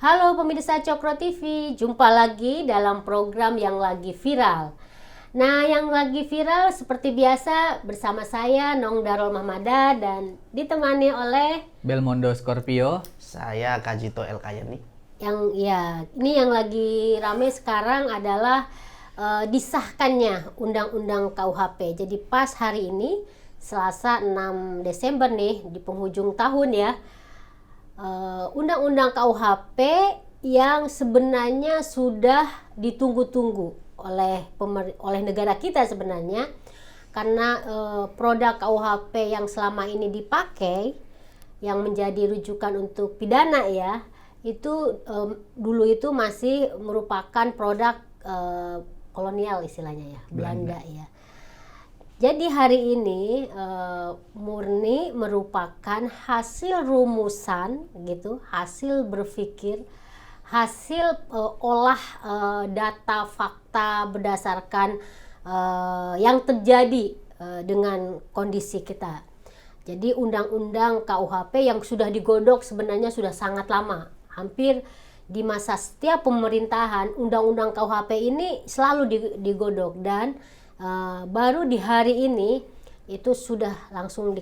Halo pemirsa Cokro TV, jumpa lagi dalam program yang lagi viral. Nah, yang lagi viral seperti biasa bersama saya Nong Darul Mahmada dan ditemani oleh Belmondo Scorpio. Saya Kajito El Kayani. Ini yang lagi rame sekarang adalah disahkannya Undang-Undang KUHP. Jadi pas hari ini Selasa 6 Desember nih di penghujung tahun ya. Undang-undang KUHP yang sebenarnya sudah ditunggu-tunggu oleh negara kita sebenarnya, karena produk KUHP yang selama ini dipakai yang menjadi rujukan untuk pidana ya, itu dulu itu masih merupakan produk kolonial istilahnya ya, Belanda ya. Jadi hari ini murni merupakan hasil rumusan gitu, hasil berpikir, hasil olah data fakta berdasarkan yang terjadi dengan kondisi kita. Jadi undang-undang KUHP yang sudah digodok sebenarnya sudah sangat lama, hampir di masa setiap pemerintahan undang-undang KUHP ini selalu digodok dan baru di hari ini itu sudah langsung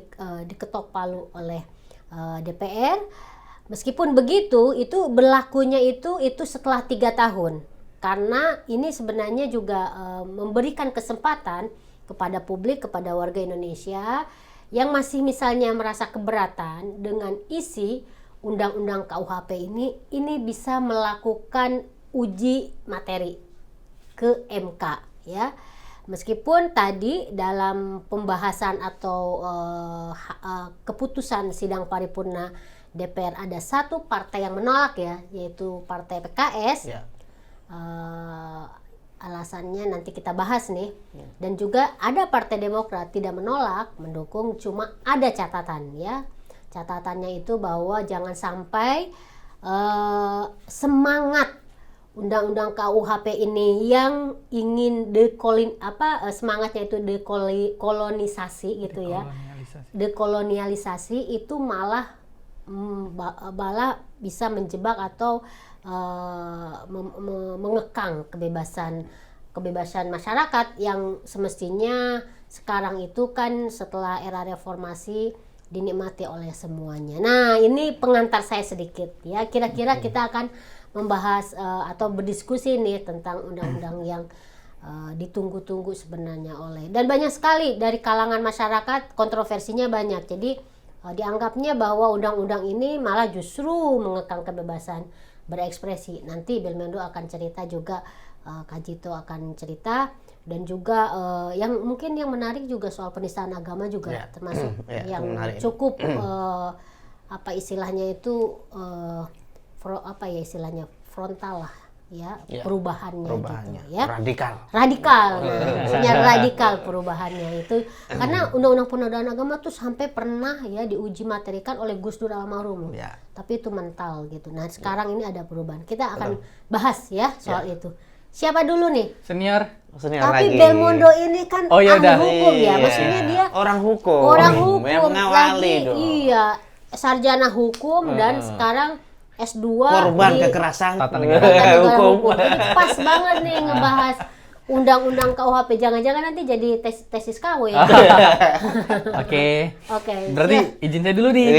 diketok palu oleh DPR. Meskipun begitu, itu berlakunya itu setelah 3 tahun. Karena ini sebenarnya juga memberikan kesempatan kepada publik, kepada warga Indonesia yang masih misalnya merasa keberatan dengan isi undang-undang KUHP ini bisa melakukan uji materi ke MK ya. Meskipun tadi dalam pembahasan atau keputusan sidang paripurna DPR ada satu partai yang menolak ya, yaitu partai PKS. Ya. Alasannya nanti kita bahas nih. Ya. Dan juga ada partai Demokrat tidak menolak, mendukung, cuma ada catatan ya. Catatannya itu bahwa jangan sampai semangat Undang-undang KUHP ini yang ingin semangatnya itu dekolonisasi gitu ya. Dekolonialisasi itu malah bisa menjebak atau mengekang kebebasan masyarakat yang semestinya sekarang itu kan setelah era reformasi dinikmati oleh semuanya. Nah, ini pengantar saya sedikit ya. Kira-kira kita akan membahas atau berdiskusi nih tentang undang-undang yang ditunggu-tunggu sebenarnya dan banyak sekali dari kalangan masyarakat, kontroversinya banyak. Jadi dianggapnya bahwa undang-undang ini malah justru mengekang kebebasan berekspresi. Nanti Belmondo akan cerita juga, Kajito akan cerita, dan juga yang mungkin yang menarik juga soal penistaan agama juga ya, termasuk yang cukup istilahnya itu frontal lah ya, perubahannya gitu ya, radikal perubahannya itu karena undang-undang penodaan agama tuh sampai pernah ya diuji materikan oleh Gus Dur almarhum ya. Tapi itu mental gitu. Nah sekarang ini ada perubahan, kita akan bahas ya soal itu. Siapa dulu nih? Senior tapi lagi. Belmondo ini kan ahli hukum ya, maksudnya dia orang hukum yang mengawali lagi, sarjana hukum dan sekarang S2 korban kekerasan tata negara hukum. Jadi pas banget nih ngebahas undang-undang KUHP. Jangan-jangan nanti jadi tesis kamu ya. Oke. Berarti izin saya dulu nih.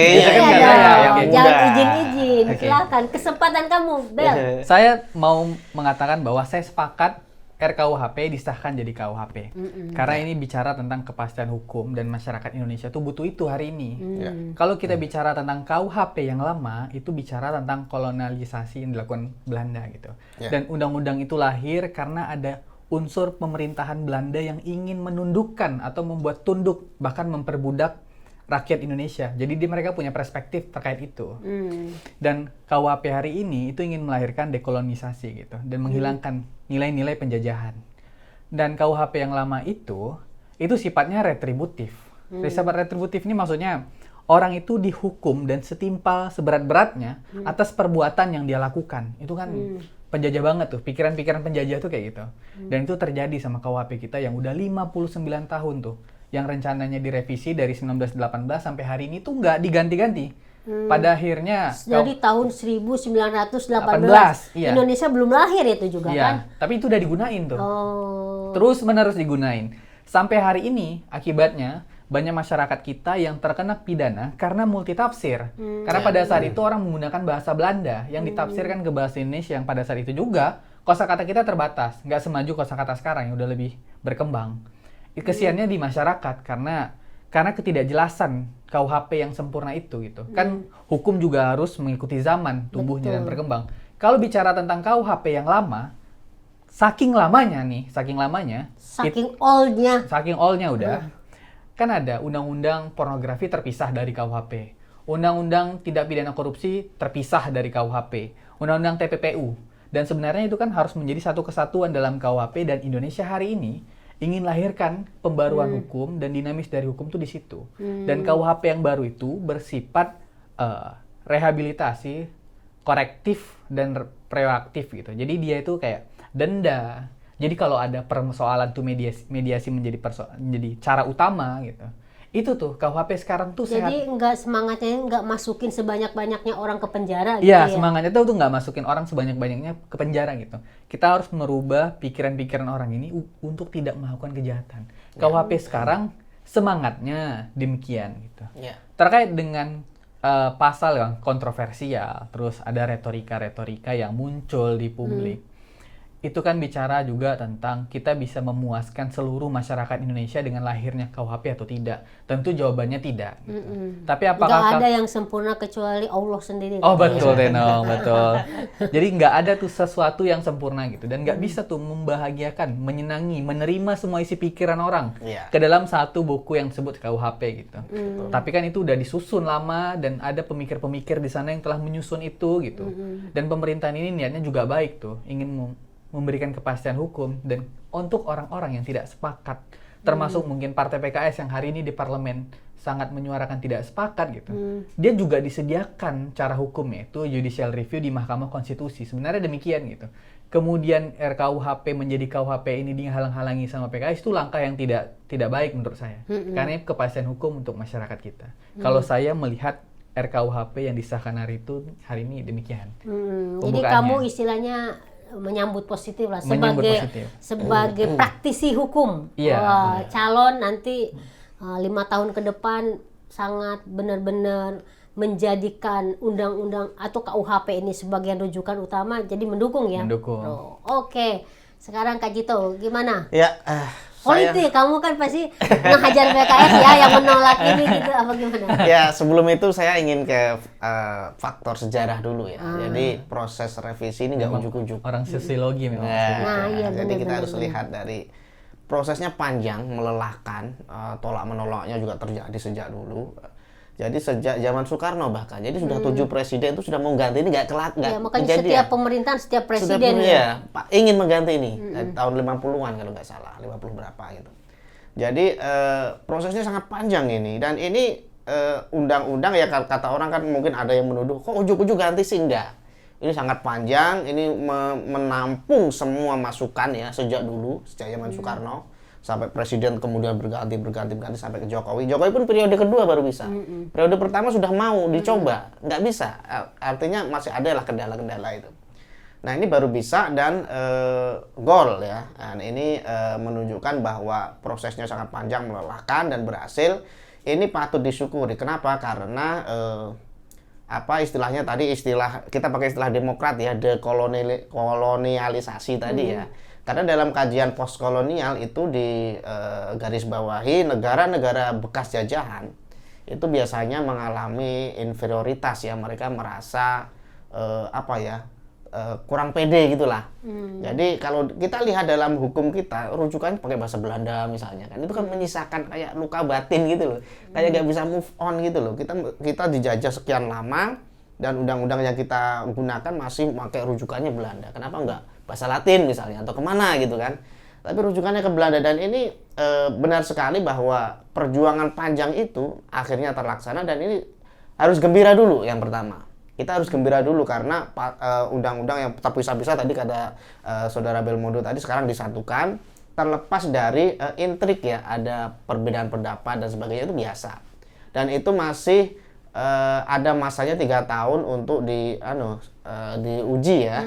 Jangan izin-izin. Silakan, kesempatan kamu, Bel. Saya mau mengatakan bahwa saya sepakat RKUHP disahkan jadi KUHP. Karena ini bicara tentang kepastian hukum dan masyarakat Indonesia tuh butuh itu hari ini. Kalau kita bicara tentang KUHP yang lama, itu bicara tentang kolonialisasi yang dilakukan Belanda gitu. Dan undang-undang itu lahir karena ada unsur pemerintahan Belanda yang ingin menundukkan atau membuat tunduk, bahkan memperbudak rakyat Indonesia. Jadi mereka punya perspektif terkait itu. Dan KUHP hari ini itu ingin melahirkan dekolonisasi gitu dan menghilangkan nilai-nilai penjajahan. Dan KUHP yang lama itu sifatnya retributif. Sifat retributif ini maksudnya orang itu dihukum dan setimpal seberat-beratnya atas perbuatan yang dia lakukan. Itu kan penjajah banget tuh, pikiran-pikiran penjajah tuh kayak gitu. Dan itu terjadi sama KUHP kita yang udah 59 tahun tuh. Yang rencananya direvisi dari 1918 sampai hari ini tuh nggak diganti-ganti. Pada akhirnya Dari tahun 1918 iya. Indonesia belum lahir itu juga iya, kan? tapi itu udah digunain tuh. Oh. Terus menerus digunain. Sampai hari ini akibatnya banyak masyarakat kita yang terkena pidana karena multitafsir. Karena pada saat itu orang menggunakan bahasa Belanda yang ditafsirkan ke bahasa Indonesia, yang pada saat itu juga kosakata kita terbatas, nggak semaju kosakata sekarang yang udah lebih berkembang. Kesiannya di masyarakat karena ketidakjelasan KUHP yang sempurna itu gitu. Kan hukum juga harus mengikuti zaman tumbuhnya dan berkembang. Kalau bicara tentang KUHP yang lama, saking lamanya, saking oldnya udah, kan ada undang-undang pornografi terpisah dari KUHP, undang-undang tindak pidana korupsi terpisah dari KUHP, undang-undang TPPU, dan sebenarnya itu kan harus menjadi satu kesatuan dalam KUHP, dan Indonesia hari ini ingin lahirkan pembaruan hukum dan dinamis dari hukum tuh di situ. Dan KUHP yang baru itu bersifat rehabilitasi, korektif dan proaktif gitu. Jadi dia itu kayak denda. Jadi kalau ada persoalan tuh mediasi menjadi cara utama gitu. Itu tuh KUHP sekarang tuh sehat. Jadi semangatnya nggak masukin sebanyak-banyaknya orang ke penjara gitu ya? ya? Semangatnya tuh nggak masukin orang sebanyak-banyaknya ke penjara gitu. Kita harus merubah pikiran-pikiran orang ini untuk tidak melakukan kejahatan. KUHP sekarang semangatnya demikian gitu. Terkait dengan pasal yang kontroversial, terus ada retorika-retorika yang muncul di publik. Itu kan bicara juga tentang kita bisa memuaskan seluruh masyarakat Indonesia dengan lahirnya KUHP atau tidak. Tentu jawabannya tidak. Gitu. Tapi apakah nggak ada yang sempurna kecuali Allah sendiri. Oh betul Tenong, betul. Jadi nggak ada tuh sesuatu yang sempurna gitu. Dan nggak bisa tuh membahagiakan, menyenangi, menerima semua isi pikiran orang ke dalam satu buku yang disebut KUHP gitu. Tapi kan itu udah disusun lama dan ada pemikir-pemikir di sana yang telah menyusun itu gitu. Dan pemerintahan ini niatnya juga baik tuh, ingin memberikan kepastian hukum dan untuk orang-orang yang tidak sepakat, termasuk mungkin partai PKS yang hari ini di parlemen sangat menyuarakan tidak sepakat gitu. Dia juga disediakan cara hukumnya itu judicial review di Mahkamah Konstitusi. Sebenarnya demikian gitu. Kemudian RKUHP menjadi KUHP ini dihalang-halangi sama PKS itu langkah yang tidak baik menurut saya. Karena kepastian hukum untuk masyarakat kita. Kalau saya melihat RKUHP yang disahkan hari ini demikian. Jadi kamu istilahnya menyambut positif lah sebagai praktisi hukum. Calon nanti 5 tahun ke depan sangat benar-benar menjadikan undang-undang atau KUHP ini sebagai rujukan utama, jadi mendukung ya. Oke. Sekarang Kak Jito gimana? Politik, kamu kan pasti ngehajar PKS ya yang menolak ini gitu, apa gimana? Ya, sebelum itu saya ingin ke faktor sejarah dulu ya. Jadi proses revisi ini nggak ujuk-ujuk. Orang sosiologi memang. Iya, jadi kita harus lihat dari prosesnya panjang, melelahkan, tolak menolaknya juga terjadi sejak dulu. Jadi sejak zaman Soekarno bahkan, jadi sudah 7 presiden itu sudah mau ganti ini nggak makanya kejadian. Setiap pemerintahan, setiap presiden ingin mengganti ini tahun 50-an kalau nggak salah, 50 berapa gitu. Jadi prosesnya sangat panjang ini, dan ini undang-undang ya kata orang kan mungkin ada yang menuduh kok ujuk-ujuk ganti sih, enggak. Ini sangat panjang, ini menampung semua masukan ya sejak zaman Soekarno. Sampai presiden kemudian berganti sampai ke Jokowi. Jokowi pun periode kedua baru bisa. Periode pertama sudah mau dicoba, nggak bisa. Artinya masih ada lah kendala-kendala itu. Nah ini baru bisa dan gol ya. Dan ini menunjukkan bahwa prosesnya sangat panjang, melelahkan dan berhasil. Ini patut disyukuri. Kenapa? Karena istilahnya tadi kita pakai istilah Demokrat ya, dekolonialisasi tadi ya. Karena dalam kajian postkolonial itu di garis bawahi negara-negara bekas jajahan itu biasanya mengalami inferioritas ya, mereka merasa kurang pede gitulah. Jadi kalau kita lihat dalam hukum kita rujukannya pakai bahasa Belanda misalnya kan, itu kan menyisakan kayak luka batin gitu loh, kayak nggak bisa move on gitu loh. Kita dijajah sekian lama dan undang-undang yang kita gunakan masih pakai rujukannya Belanda. Kenapa enggak bahasa Latin misalnya atau kemana gitu kan? Tapi rujukannya ke Belanda, dan ini benar sekali bahwa perjuangan panjang itu akhirnya terlaksana, dan ini harus gembira dulu yang pertama. Kita harus gembira dulu karena undang-undang yang terpisah-pisah tadi kata Saudara Belmondo tadi sekarang disatukan, terlepas dari intrik ya, ada perbedaan pendapat dan sebagainya itu biasa. Dan itu masih ada masanya 3 tahun untuk diuji ya,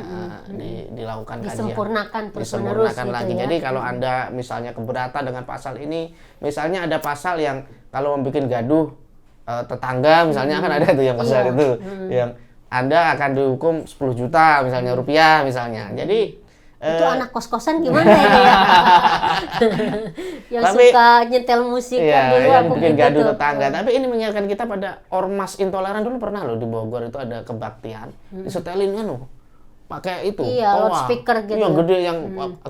dilakukan kajian. Disempurnakan lagi. ya. Jadi kalau Anda misalnya keberatan dengan pasal ini, misalnya ada pasal yang kalau membuat gaduh tetangga misalnya kan ada tuh yang pasal itu yang Anda akan dihukum 10 juta misalnya rupiah misalnya. Jadi itu anak kos-kosan gimana ini ya? Yang suka nyetel musik iya, dulu yang aku bikin gitu gaduh tuh. tetangga. Tapi ini mengingatkan kita pada ormas intoleran. Dulu pernah loh di Bogor itu ada kebaktian, disetelin kan loh, pakai itu, Iya, loudspeaker gitu. yang gede yang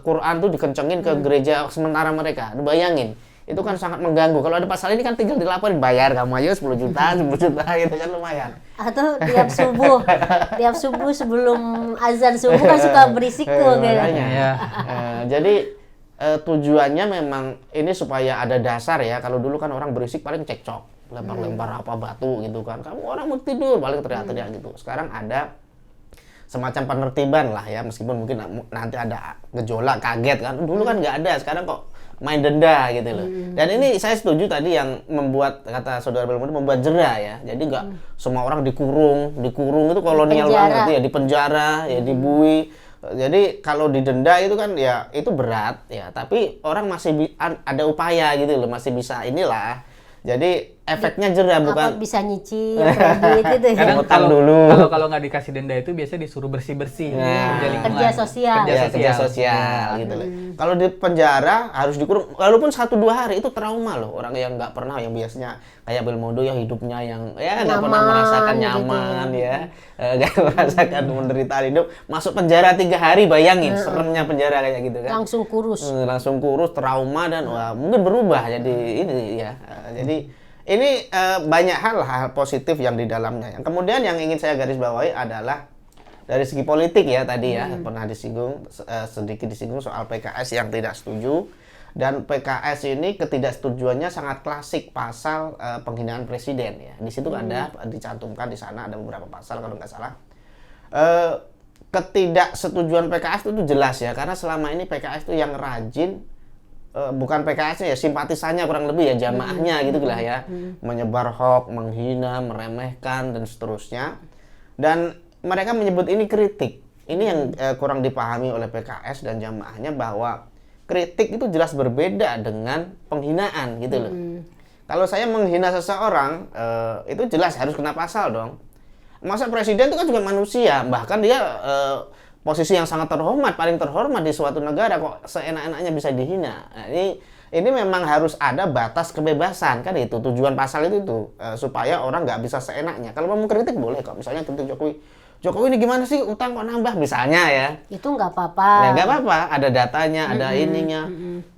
Quran tuh dikencengin ke gereja sementara mereka. Bayangin, itu kan sangat mengganggu. Kalau ada pasal ini kan tinggal dilaporin, bayar kamu aja 10 juta, 10 juta gitu kan lumayan. Atau tiap subuh sebelum azan subuh kan suka berisik tuh Makanya. Iya. Jadi tujuannya memang ini supaya ada dasar ya. Kalau dulu kan orang berisik paling cekcok, lempar-lempar apa batu gitu kan. Kamu orang mau tidur paling teriak-teriak gitu. Sekarang ada semacam penertiban lah ya, meskipun mungkin nanti ada gejolak kaget kan. Dulu kan nggak ada, sekarang kok main denda gitu loh. Dan ini saya setuju tadi yang membuat, kata saudara Belmondo, membuat jera ya. Jadi nggak semua orang dikurung itu kolonial banget ya, di penjara ya, dibui. Jadi kalau didenda itu kan ya itu berat ya, tapi orang masih ada upaya gitu loh, masih bisa inilah. Jadi efeknya jera bukan bisa nyicil kredit gitu ya. Kadang utang dulu. kalau nggak dikasih denda itu biasanya disuruh bersih-bersih, kerja sosial. Kerja sosial gitu loh. Kalau di penjara harus dikurung walaupun 1-2 hari, itu trauma loh. Orang yang nggak pernah, yang biasanya kayak Belmondo ya hidupnya yang ya nggak pernah merasakan nyaman gitu ya, nggak merasakan penderitaan hidup, masuk penjara 3 hari, bayangin seremnya penjara kayak gitu kan. Langsung kurus, trauma, dan wah mungkin berubah jadi ini ya. Jadi ini banyak hal positif yang di dalamnya. Yang kemudian yang ingin saya garis bawahi adalah dari segi politik ya tadi ya, pernah disinggung, sedikit disinggung soal PKS yang tidak setuju. Dan PKS ini ketidaksetujuannya sangat klasik, pasal penghinaan presiden ya. Di situ ada dicantumkan, di sana ada beberapa pasal kalau nggak salah. Ketidaksetujuan PKS itu jelas ya, karena selama ini PKS itu yang rajin, bukan PKS ya, simpatisannya kurang lebih ya, jamaahnya gitu lah ya, menyebar hoax, menghina, meremehkan dan seterusnya. Dan mereka menyebut ini kritik. Ini yang kurang dipahami oleh PKS dan jamaahnya, bahwa kritik itu jelas berbeda dengan penghinaan gitu loh. Kalau saya menghina seseorang, itu jelas harus kena pasal dong. Masa presiden itu kan juga manusia, bahkan dia posisi yang sangat terhormat, paling terhormat di suatu negara, kok seenak-enaknya bisa dihina. Nah, ini memang harus ada batas kebebasan, kan itu tujuan pasal itu supaya orang nggak bisa seenaknya. Kalau mau kritik boleh kok, misalnya kritik Jokowi ini gimana sih, utang kok nambah misalnya ya. Itu nggak apa-apa. Ya nggak apa-apa, ada datanya, ada ininya.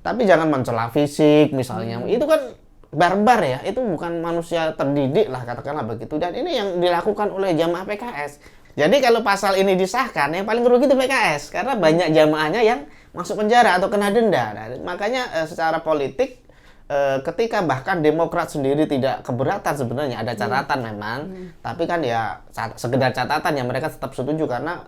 Tapi jangan mencela fisik misalnya. Itu kan barbar ya, itu bukan manusia terdidik lah katakanlah begitu. Dan ini yang dilakukan oleh jamaah PKS. Jadi kalau pasal ini disahkan, yang paling rugi itu PKS, karena banyak jamaahnya yang masuk penjara atau kena denda. Nah, makanya secara politik, ketika bahkan Demokrat sendiri tidak keberatan sebenarnya, ada catatan memang, tapi kan ya sekedar catatan ya, mereka tetap setuju karena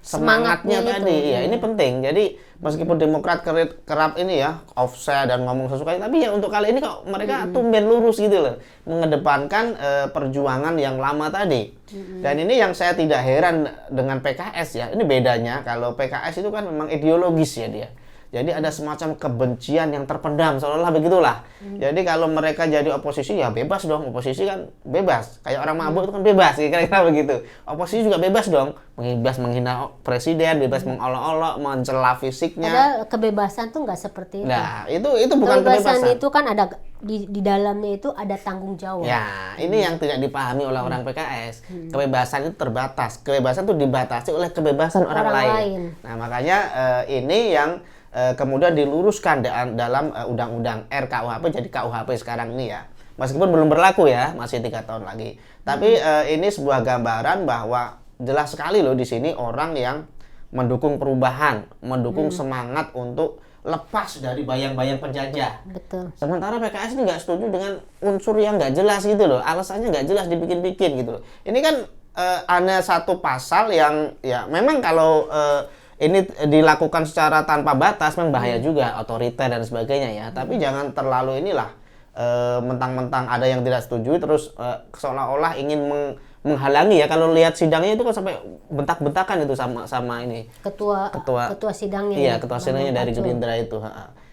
semangatnya tadi ya, ini penting. Jadi meskipun Demokrat kerap ini ya offset dan ngomong sesukanya, tapi ya untuk kali ini kok mereka tumben lurus gitu loh, mengedepankan perjuangan yang lama tadi. Dan ini yang saya tidak heran dengan PKS ya, ini bedanya. Kalau PKS itu kan memang ideologis ya dia. Jadi ada semacam kebencian yang terpendam, seolah-olah begitulah. Jadi kalau mereka jadi oposisi ya bebas dong, oposisi kan bebas. Kayak orang mabuk itu kan bebas, kira-kira begitu. Oposisi juga bebas dong, bebas menghina presiden, bebas mengolok-olok, mencela fisiknya. Padahal kebebasan tuh nggak seperti itu. Nah, itu bukan kebebasan. Itu kan ada di dalamnya itu ada tanggung jawab. Ya, ini yang tidak dipahami oleh orang PKS. Kebebasan itu terbatas. Kebebasan itu dibatasi oleh kebebasan orang lain. Nah, makanya ini yang kemudian diluruskan dalam undang-undang RKUHP jadi KUHP sekarang ini ya. Meskipun belum berlaku ya, masih 3 tahun lagi. Tapi ini sebuah gambaran bahwa jelas sekali loh di sini orang yang mendukung perubahan, mendukung semangat untuk lepas dari bayang-bayang penjajah. Betul. Sementara PKS ini nggak setuju dengan unsur yang nggak jelas gitu loh. Alasannya nggak jelas, dibikin-bikin gitu loh. Ini kan ada satu pasal yang ya memang kalau ini dilakukan secara tanpa batas memang bahaya juga, otoriter dan sebagainya ya. Tapi jangan terlalu inilah mentang-mentang ada yang tidak setuju terus seolah-olah ingin menghalangi ya. Kalau lihat sidangnya itu kan sampai bentak-bentakan itu sama ini ketua sidangnya. Iya, ketua sidangnya dari Gerindra itu.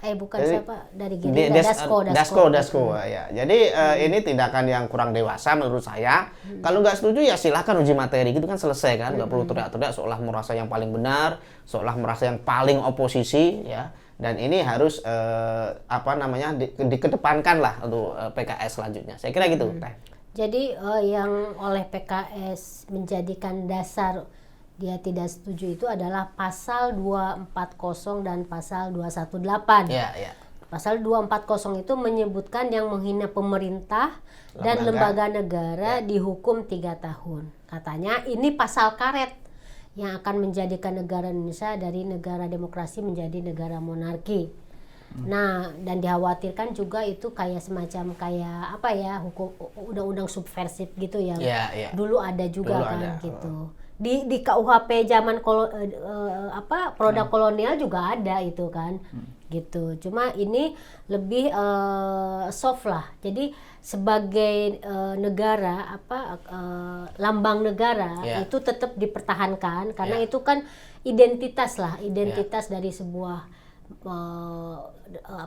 Bukan Jadi, siapa dari Gerindra, Dasko. Ya. Jadi ini tindakan yang kurang dewasa menurut saya. Kalau nggak setuju ya silakan uji materi gitu kan selesai kan. Nggak perlu teriak-teriak seolah merasa yang paling benar, seolah merasa yang paling oposisi ya. Dan ini harus dikedepankan lah untuk PKS selanjutnya. Saya kira gitu. Jadi yang oleh PKS menjadikan dasar dia tidak setuju itu adalah pasal 240 dan pasal 218. Ya. Pasal 240 itu menyebutkan yang menghina pemerintah dan lembaga negara dihukum 3 tahun. Katanya ini pasal karet yang akan menjadikan negara Indonesia dari negara demokrasi menjadi negara monarki. Nah, dan dikhawatirkan juga itu kayak semacam kayak hukum undang-undang subversif gitu ya. Dulu ada juga gitu. Di KUHP zaman produk kolonial juga ada itu kan. Gitu. Cuma ini lebih soft lah. Jadi sebagai negara lambang negara itu tetap dipertahankan karena itu kan identitas dari sebuah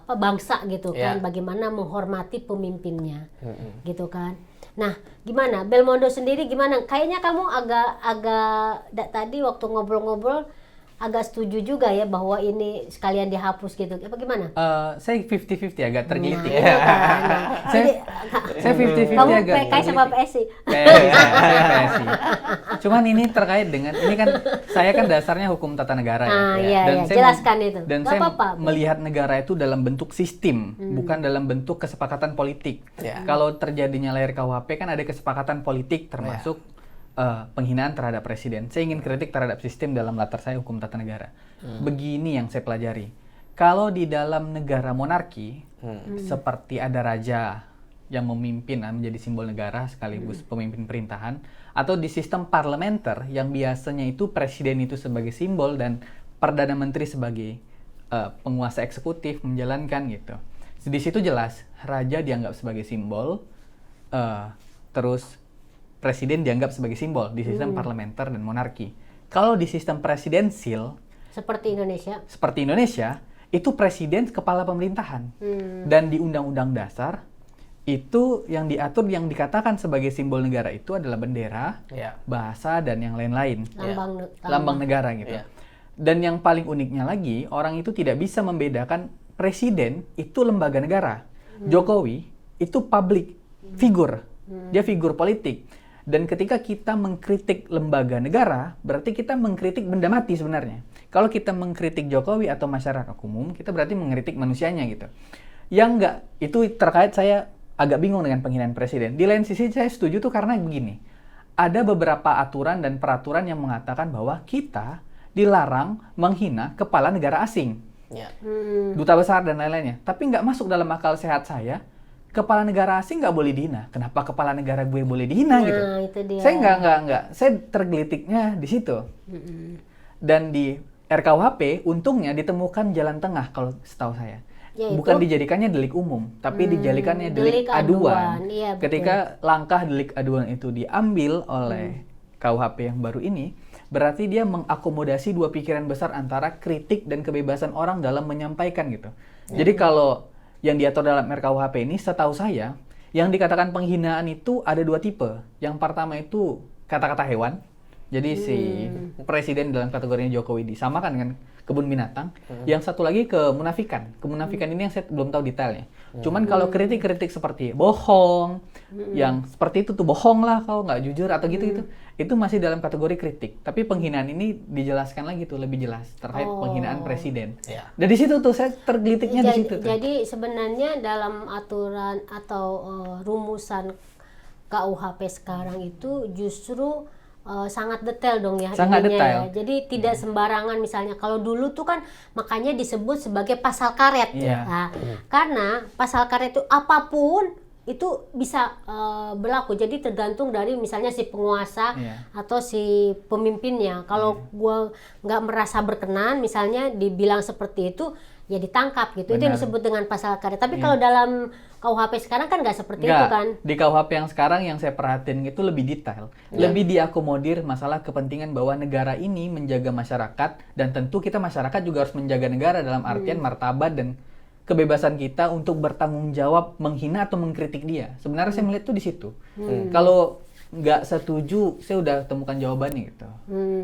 bangsa gitu kan, bagaimana menghormati pemimpinnya gitu kan. Nah, gimana Belmondo sendiri gimana? Kayaknya kamu agak tadi waktu ngobrol-ngobrol agak setuju juga ya bahwa ini sekalian dihapus gitu. Apa gimana? Saya 50-50 agak tergelitik. Saya 50-50 kamu agak PKS sama PSI? PSI. Cuman ini terkait dengan ini kan saya kan dasarnya hukum tata negara dan saya jelaskan itu. Dan saya melihat negara itu dalam bentuk sistem, bukan dalam bentuk kesepakatan politik. Kalau terjadinya lahir KUHP kan ada kesepakatan politik termasuk penghinaan terhadap presiden. Saya ingin kritik terhadap sistem dalam latar saya hukum tata negara. Begini yang saya pelajari. Kalau di dalam negara monarki, seperti ada raja yang memimpin menjadi simbol negara sekaligus pemimpin pemerintahan, atau di sistem parlementer yang biasanya itu presiden itu sebagai simbol dan perdana menteri sebagai penguasa eksekutif menjalankan gitu. Di situ jelas raja dianggap sebagai simbol, terus presiden dianggap sebagai simbol di sistem parlementer dan monarki. Kalau di sistem presidensil seperti Indonesia, itu presiden kepala pemerintahan. Dan di Undang-Undang Dasar itu yang diatur yang dikatakan sebagai simbol negara itu adalah bendera, bahasa dan yang lain-lain. Lambang negara gitu. Dan yang paling uniknya lagi, orang itu tidak bisa membedakan presiden itu lembaga negara. Jokowi itu public figure. Dia figur politik. Dan ketika kita mengkritik lembaga negara, berarti kita mengkritik benda mati sebenarnya. Kalau kita mengkritik Jokowi atau masyarakat umum, kita berarti mengkritik manusianya gitu. Yang enggak, itu terkait saya agak bingung dengan penghinaan presiden. Di lain sisi saya setuju tuh karena begini. Ada beberapa aturan dan peraturan yang mengatakan bahwa kita dilarang menghina kepala negara asing. Duta besar dan lain-lainnya. Tapi nggak masuk dalam akal sehat saya. Kepala negara asing nggak boleh dihina. Kenapa kepala negara gue boleh dihina gitu? Itu dia. Saya nggak. Saya tergelitiknya di situ. Dan di RKUHP untungnya ditemukan jalan tengah kalau setahu saya. Bukan dijadikannya delik umum, tapi dijadikannya delik aduan. Iya, ketika langkah delik aduan itu diambil oleh KUHP yang baru ini, berarti dia mengakomodasi dua pikiran besar antara kritik dan kebebasan orang dalam menyampaikan gitu. Jadi kalau yang diatur dalam RKUHP ini, setahu saya, yang dikatakan penghinaan itu ada dua tipe. Yang pertama itu kata-kata hewan. Jadi si presiden dalam kategorinya Jokowi disamakan dengan kebun binatang. Yang satu lagi kemunafikan. Kemunafikan ini yang saya belum tahu detailnya. Cuman kalau kritik-kritik seperti bohong, yang seperti itu tuh bohong lah kau nggak jujur atau gitu-gitu, itu masih dalam kategori kritik. Tapi penghinaan ini dijelaskan lagi tuh lebih jelas terkait penghinaan presiden. Dan di situ tuh saya tergelitiknya di situ. Jadi sebenarnya dalam aturan atau rumusan KUHP sekarang itu justru sangat detail dong ya. Sangat detail. Ya. Jadi tidak sembarangan misalnya. Kalau dulu tuh kan makanya disebut sebagai pasal karet. Nah, karena pasal karet itu apapun itu bisa berlaku. Jadi tergantung dari misalnya si penguasa atau si pemimpinnya. Kalau gua nggak merasa berkenan misalnya dibilang seperti itu, ya ditangkap gitu. Itu yang disebut dengan pasal karet. Tapi kalau dalam KUHP sekarang kan nggak seperti itu kan? Di KUHP yang sekarang yang saya perhatiin itu lebih detail, lebih diakomodir masalah kepentingan bahwa negara ini menjaga masyarakat, dan tentu kita masyarakat juga harus menjaga negara dalam artian martabat dan kebebasan kita untuk bertanggung jawab menghina atau mengkritik dia. Sebenarnya saya melihat tuh di situ. Kalau nggak setuju, saya udah temukan jawabannya gitu.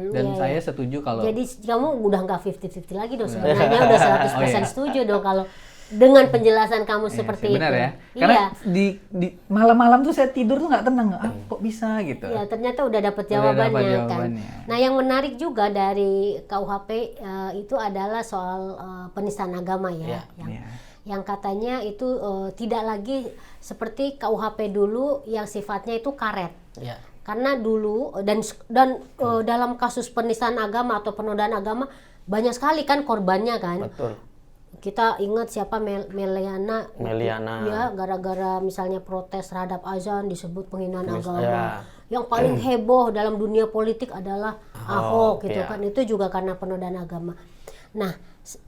Dan saya setuju kalau... Jadi kamu udah nggak 50-50 lagi dong sebenarnya, udah 100% setuju dong kalau dengan penjelasan kamu seperti itu. Benar ya? Karena di malam-malam tuh saya tidur tuh nggak tenang. Kok bisa gitu? Ya, ternyata udah dapat jawabannya kan. Nah, yang menarik juga dari KUHP itu adalah soal penistaan agama ya. Yang katanya itu tidak lagi seperti KUHP dulu yang sifatnya itu karet. Karena dulu dan dalam kasus penistaan agama atau penodaan agama banyak sekali kan korbannya kan. Betul. Kita ingat siapa Meliana. Ya, gara-gara misalnya protes terhadap azan disebut penghinaan agama. Yang paling heboh dalam dunia politik adalah Ahok gitu kan. Itu juga karena penodaan agama. Nah,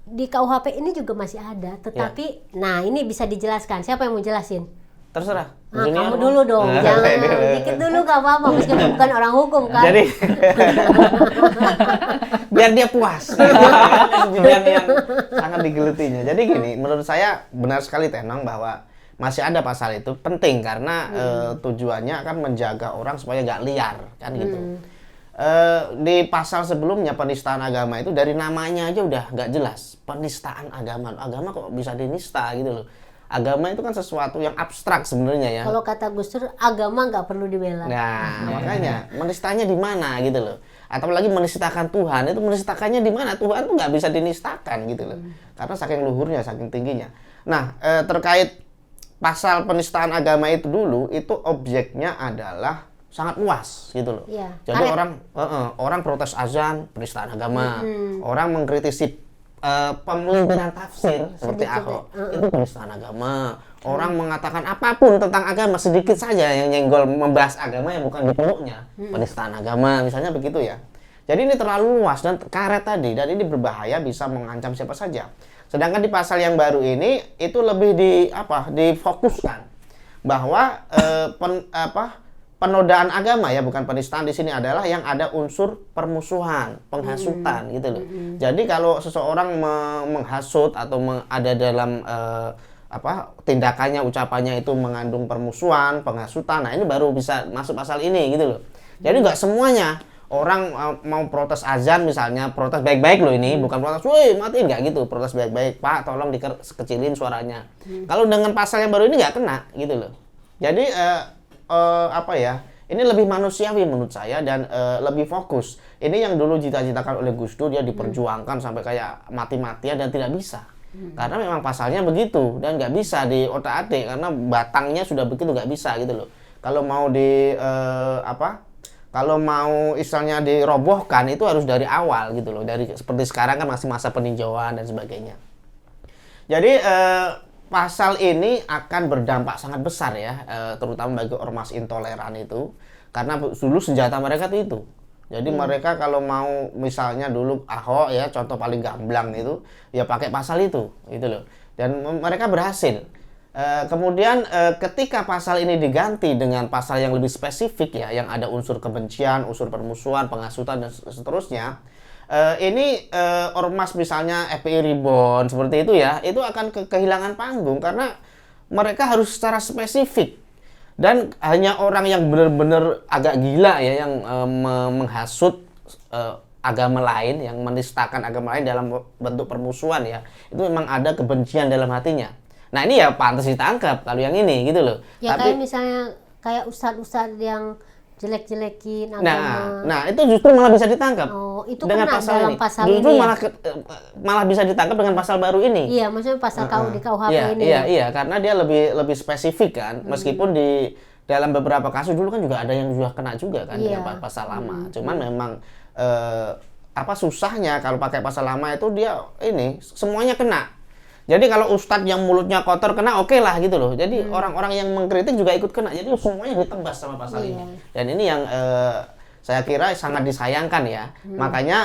di KUHP ini juga masih ada, tetapi nah ini bisa dijelaskan. Siapa yang mau jelasin? Terserah. Nah, kamu dulu dong, jangan dikit dulu gak apa-apa, meskipun bukan orang hukum kan. Jadi biar dia puas. Biar yang sangat digelutinya. Jadi gini, menurut saya benar sekali Tenong bahwa masih ada pasal itu penting karena tujuannya akan menjaga orang supaya nggak liar kan gitu. Di pasal sebelumnya penistaan agama itu dari namanya aja udah nggak jelas. Penistaan agama kok bisa dinista gitu loh. Agama itu kan sesuatu yang abstrak sebenarnya ya. Kalau kata Gus Dur, agama nggak perlu dibela. Nah, makanya menistanya di mana gitu loh. Atau lagi menistakan Tuhan, itu menistakannya di mana? Tuhan tuh nggak bisa dinistakan gitu loh. Karena saking luhurnya, saking tingginya. Nah, terkait pasal penistaan agama itu dulu, itu objeknya adalah sangat luas gitu loh. Ya, jadi orang protes azan, penistaan agama. Orang mengkritisi pemimpinan tafsir seperti Ahok itu penistaan agama. Orang mengatakan apapun tentang agama sedikit saja yang nyenggol membahas agama yang bukan di peluknya, penistaan agama misalnya begitu ya. Jadi ini terlalu luas dan karet tadi, dan ini berbahaya, bisa mengancam siapa saja. Sedangkan di pasal yang baru ini itu lebih difokuskan bahwa penodaan agama ya, bukan penistaan di sini, adalah yang ada unsur permusuhan, penghasutan gitu loh. Jadi kalau seseorang menghasut atau ada dalam tindakannya, ucapannya itu mengandung permusuhan, penghasutan, nah ini baru bisa masuk pasal ini gitu loh. Jadi nggak semuanya orang mau protes azan misalnya, protes baik-baik loh ini, bukan protes, woi matiin, nggak gitu, protes baik-baik, Pak tolong dikecilin suaranya. Kalau dengan pasal yang baru ini nggak kena gitu loh. Jadi ini lebih manusiawi menurut saya dan lebih fokus. Ini yang dulu cita-citakan oleh Gus Dur, dia diperjuangkan sampai kayak mati-matian dan tidak bisa. Karena memang pasalnya begitu dan nggak bisa di otak-atik karena batangnya sudah begitu, nggak bisa gitu loh. Kalau mau kalau mau istilahnya dirobohkan itu harus dari awal gitu loh. Dari seperti sekarang kan masih masa peninjauan dan sebagainya. Jadi pasal ini akan berdampak sangat besar ya, terutama bagi ormas intoleran itu, karena dulu senjata mereka itu. Jadi mereka kalau mau misalnya dulu Ahok ya, contoh paling gamblang itu, ya pakai pasal itu, gitu loh. Dan mereka berhasil. Kemudian ketika pasal ini diganti dengan pasal yang lebih spesifik ya, yang ada unsur kebencian, unsur permusuhan, penghasutan dan seterusnya. Ini ormas misalnya FPI Reborn seperti itu ya, itu akan kehilangan panggung karena mereka harus secara spesifik dan hanya orang yang benar-benar agak gila ya yang menghasut agama lain, yang menistakan agama lain dalam bentuk permusuhan ya, itu memang ada kebencian dalam hatinya. Nah ini ya pantas ditangkap kalau yang ini gitu loh. Ya kayak misalnya kayak ustadz-ustadz yang jelek-jelekin agama. Nah itu justru malah bisa ditangkap. Oh, itu dengan kena pasal dalam ini. pasal justru ini. Malah bisa ditangkap dengan pasal baru ini. Iya, maksudnya pasal di KUHP ini. Iya, karena dia lebih spesifik kan. Meskipun di dalam beberapa kasus dulu kan juga ada yang sudah kena juga kan dengan pasal lama. Cuman memang susahnya kalau pakai pasal lama itu dia ini semuanya kena. Jadi kalau ustadz yang mulutnya kotor kena, oke lah gitu loh. Jadi orang-orang yang mengkritik juga ikut kena. Jadi semuanya ditebas sama pasal ini. Dan ini yang saya kira sangat disayangkan ya. Makanya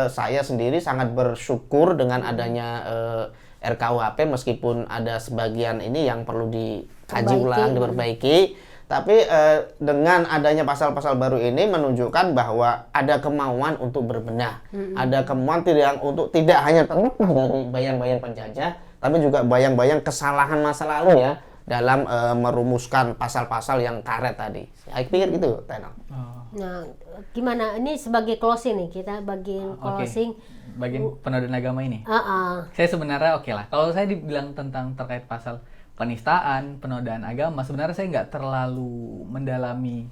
saya sendiri sangat bersyukur dengan adanya RKUHP, meskipun ada sebagian ini yang perlu kaji ulang, diperbaiki. Tapi dengan adanya pasal-pasal baru ini menunjukkan bahwa ada kemauan untuk berbenah, ada kemauan untuk tidak hanya terlepas dari bayang-bayang penjajah, tapi juga bayang-bayang kesalahan masa lalu ya dalam merumuskan pasal-pasal yang karet tadi. Saya pikir gitu, Tenor. Nah, gimana? Ini sebagai closing nih, kita bagian closing. Bagian penodaan agama ini. Saya sebenarnya oke lah. Kalau saya dibilang tentang terkait pasal penistaan, penodaan agama, sebenarnya saya nggak terlalu mendalami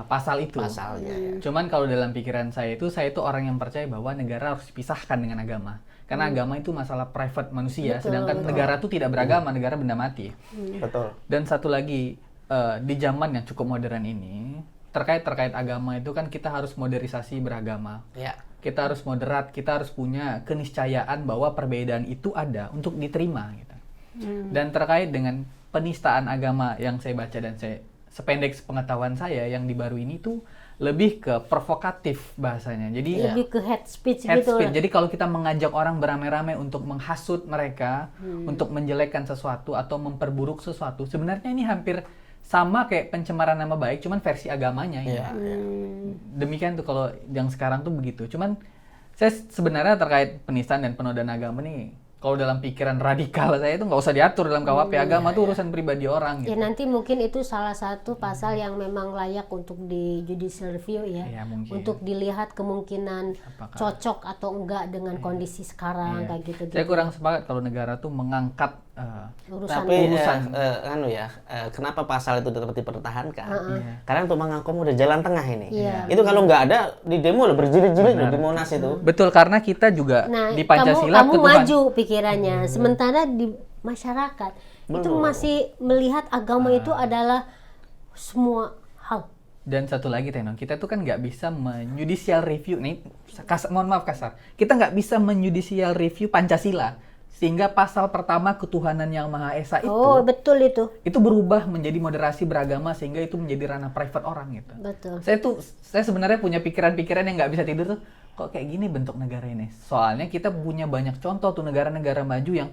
pasal itu. Pasalnya, ya. Cuman kalau dalam pikiran saya itu orang yang percaya bahwa negara harus dipisahkan dengan agama. Karena agama itu masalah private manusia, sedangkan negara itu tidak beragama, negara benda mati. Betul. Dan satu lagi, di zaman yang cukup modern ini, terkait agama itu kan kita harus modernisasi beragama. Ya. Kita harus moderat, kita harus punya keniscayaan bahwa perbedaan itu ada untuk diterima gitu. Dan terkait dengan penistaan agama yang saya baca dan saya sependek pengetahuan saya yang di baru ini tuh lebih ke provokatif bahasanya. Jadi lebih ke hate speech hate gitu. speech. Jadi kalau kita mengajak orang beramai-ramai untuk menghasut mereka, untuk menjelekkan sesuatu atau memperburuk sesuatu, sebenarnya ini hampir sama kayak pencemaran nama baik, cuman versi agamanya. Iya. Demikian tuh kalau yang sekarang tuh begitu. Cuman saya sebenarnya terkait penistaan dan penodaan agama nih, kalau dalam pikiran radikal saya itu nggak usah diatur dalam KUHP. Agama tuh urusan pribadi orang gitu. Ya nanti mungkin itu salah satu pasal yang memang layak untuk di judicial review ya. Iya, mungkin. Untuk dilihat kemungkinan cocok atau enggak dengan kondisi sekarang kayak gitu. Saya kurang sepakat kalau negara tuh mengangkat Tapi kenapa pasal itu tetap dipertahankan? Karena untuk mengakomodir jalan tengah ini. Itu kalau nggak ada di demo loh, berjilid-jilid loh di Monas itu. Betul, karena kita juga di Pancasila kamu maju pikirannya, sementara di masyarakat itu masih melihat agama itu adalah semua hal. Dan satu lagi Tenon, kita tuh kan nggak bisa menjudicial review nih, mohon maaf kasar, kita nggak bisa menjudicial review Pancasila sehingga pasal pertama ketuhanan yang Maha Esa betul itu berubah menjadi moderasi beragama sehingga itu menjadi ranah private orang gitu. Betul. Saya sebenarnya punya pikiran-pikiran yang nggak bisa tidur tuh, kok kayak gini bentuk negara ini. Soalnya kita punya banyak contoh tuh negara-negara maju yang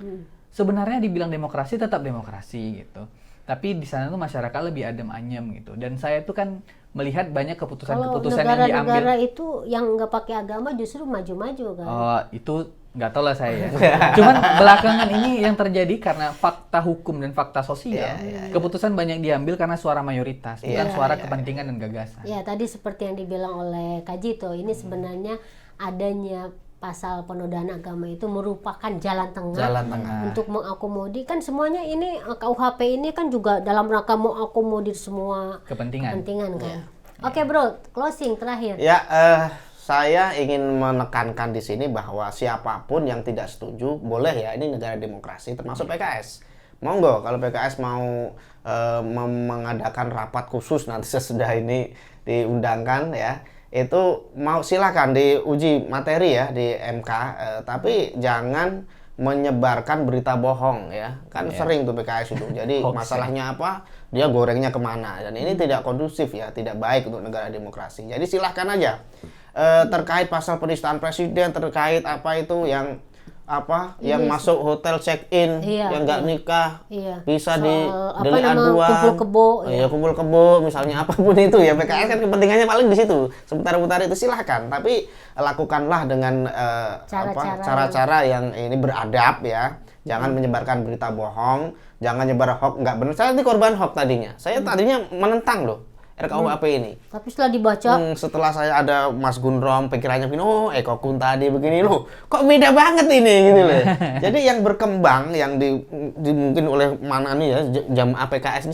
sebenarnya dibilang demokrasi tetap demokrasi gitu. Tapi di sana tuh masyarakat lebih adem ayem gitu. Dan saya tuh kan melihat banyak keputusan-keputusan yang diambil. Kalau negara itu yang nggak pakai agama justru maju-maju kan. Oh, itu nggak tahu lah saya ya. Cuman belakangan ini yang terjadi karena fakta hukum dan fakta sosial, keputusan banyak diambil karena suara mayoritas, bukan suara kepentingan dan gagasan. Ya, tadi seperti yang dibilang oleh Kak Jito, ini sebenarnya adanya pasal penodaan agama itu merupakan jalan tengah untuk mengakomodir kan semuanya. Ini KUHP ini kan juga dalam rangka mengakomodir semua kepentingan kan. Oke, Bro, closing terakhir. Ya, saya ingin menekankan di sini bahwa siapapun yang tidak setuju boleh ya, ini negara demokrasi termasuk PKS. Monggo kalau PKS mau mengadakan rapat khusus nanti sesudah ini diundangkan ya, itu mau silakan diuji materi ya di MK, tapi jangan menyebarkan berita bohong ya, kan sering tuh PKS itu. Jadi masalahnya apa, dia gorengnya kemana, dan ini tidak kondusif ya, tidak baik untuk negara demokrasi. Jadi silahkan aja terkait pasal penistaan presiden, terkait apa itu yang masuk hotel check-in, yang nggak nikah, bisa di delik aduan, kumpul kebo, misalnya apapun itu ya, PKS kan kepentingannya paling di situ. Sementara itu silahkan, tapi lakukanlah dengan cara-cara yang ini beradab ya. Jangan menyebarkan berita bohong, jangan nyebar hoax nggak benar. Saya nanti korban hoax tadinya. Saya tadinya menentang loh RKUHP ini. Tapi setelah dibaca, setelah saya ada Mas Gundrom, pikirannya begini, Eko Kun tadi begini loh, kok beda banget ini gitu loh. Jadi yang berkembang, yang mungkin oleh mana nih ya, jam APKS ini,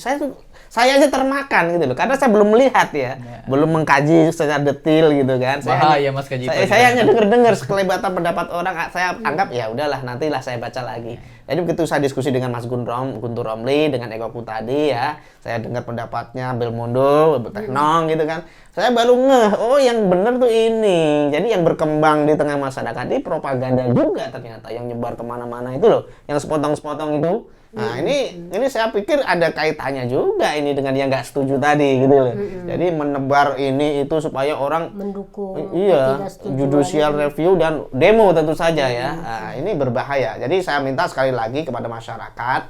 saya aja termakan gitu loh, karena saya belum melihat ya, belum mengkaji secara detail gitu kan. Bahaya Mas Kaji. Saya hanya dengar sekelebatan pendapat orang, saya anggap ya udahlah, nantilah saya baca lagi. Jadi begitu saya diskusi dengan Mas Guntur Romli, dengan Eko Kun tadi ya, saya dengar pendapatnya Belmondo, Teknong gitu kan, saya baru ngeh, yang bener tuh ini. Jadi yang berkembang di tengah masyarakat ini propaganda juga ternyata, yang nyebar kemana-mana itu loh, yang sepotong-sepotong itu. Nah ini saya pikir ada kaitannya juga ini dengan yang nggak setuju tadi gitu loh. Jadi menebar ini itu supaya orang mendukung, judicial review dan demo tentu saja ya. Nah, ini berbahaya. Jadi saya minta sekali lagi kepada masyarakat,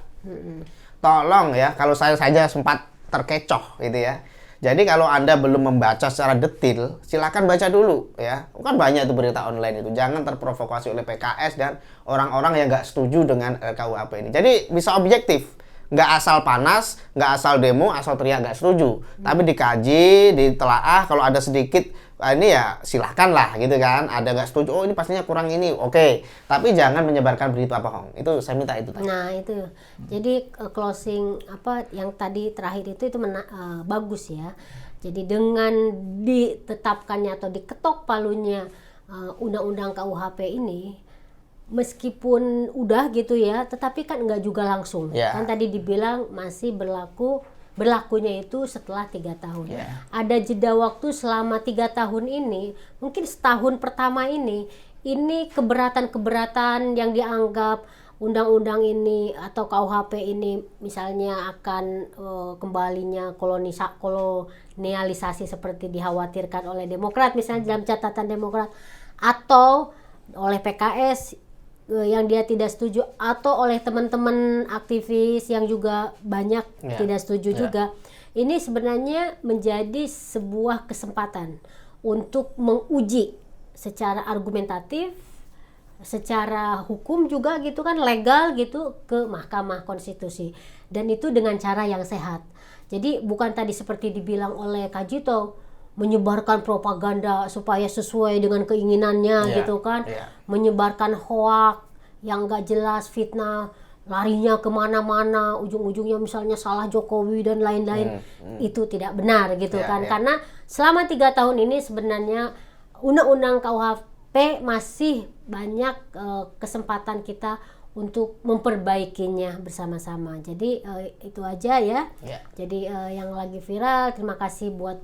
tolong ya, kalau saya saja sempat terkecoh gitu ya. Jadi kalau Anda belum membaca secara detail, silakan baca dulu ya. Kan banyak itu berita online itu. Jangan terprovokasi oleh PKS dan orang-orang yang nggak setuju dengan KUHP ini. Jadi bisa objektif, nggak asal panas, nggak asal demo, asal teriak nggak setuju. Tapi dikaji, ditelaah. Kalau ada sedikit ini ya silahkan lah gitu kan. Ada nggak setuju, oh ini pastinya kurang ini, oke. Tapi jangan menyebarkan berita bohong. Itu saya minta itu tadi. Nah itu, jadi closing apa yang tadi terakhir itu bagus ya. Jadi dengan ditetapkannya atau diketok palunya undang-undang KUHP ini, meskipun udah gitu ya, tetapi kan nggak juga langsung. Kan tadi dibilang masih berlakunya itu setelah 3 tahun. Ada jeda waktu selama 3 tahun ini, mungkin setahun pertama ini keberatan-keberatan yang dianggap undang-undang ini atau KUHP ini misalnya akan kembalinya kolonialisasi seperti dikhawatirkan oleh Demokrat misalnya dalam catatan Demokrat, atau oleh PKS yang dia tidak setuju, atau oleh teman-teman aktivis yang juga banyak tidak setuju juga. Ini sebenarnya menjadi sebuah kesempatan untuk menguji secara argumentatif, secara hukum juga gitu kan, legal gitu, ke Mahkamah Konstitusi, dan itu dengan cara yang sehat. Jadi bukan tadi seperti dibilang oleh Kak Jito, menyebarkan propaganda supaya sesuai dengan keinginannya gitu kan, menyebarkan hoak yang gak jelas, fitnah, larinya kemana-mana, ujung-ujungnya misalnya salah Jokowi dan lain-lain. Itu tidak benar gitu kan. Karena selama 3 tahun ini sebenarnya undang-undang KUHP masih banyak kesempatan kita untuk memperbaikinya bersama-sama. Jadi itu aja ya. Jadi yang lagi viral, terima kasih buat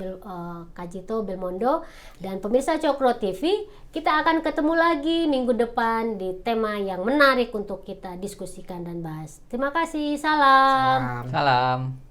Kak Jito Belmondo dan pemirsa Cokro TV. Kita akan ketemu lagi minggu depan di tema yang menarik untuk kita diskusikan dan bahas. Terima kasih. Salam. Salam.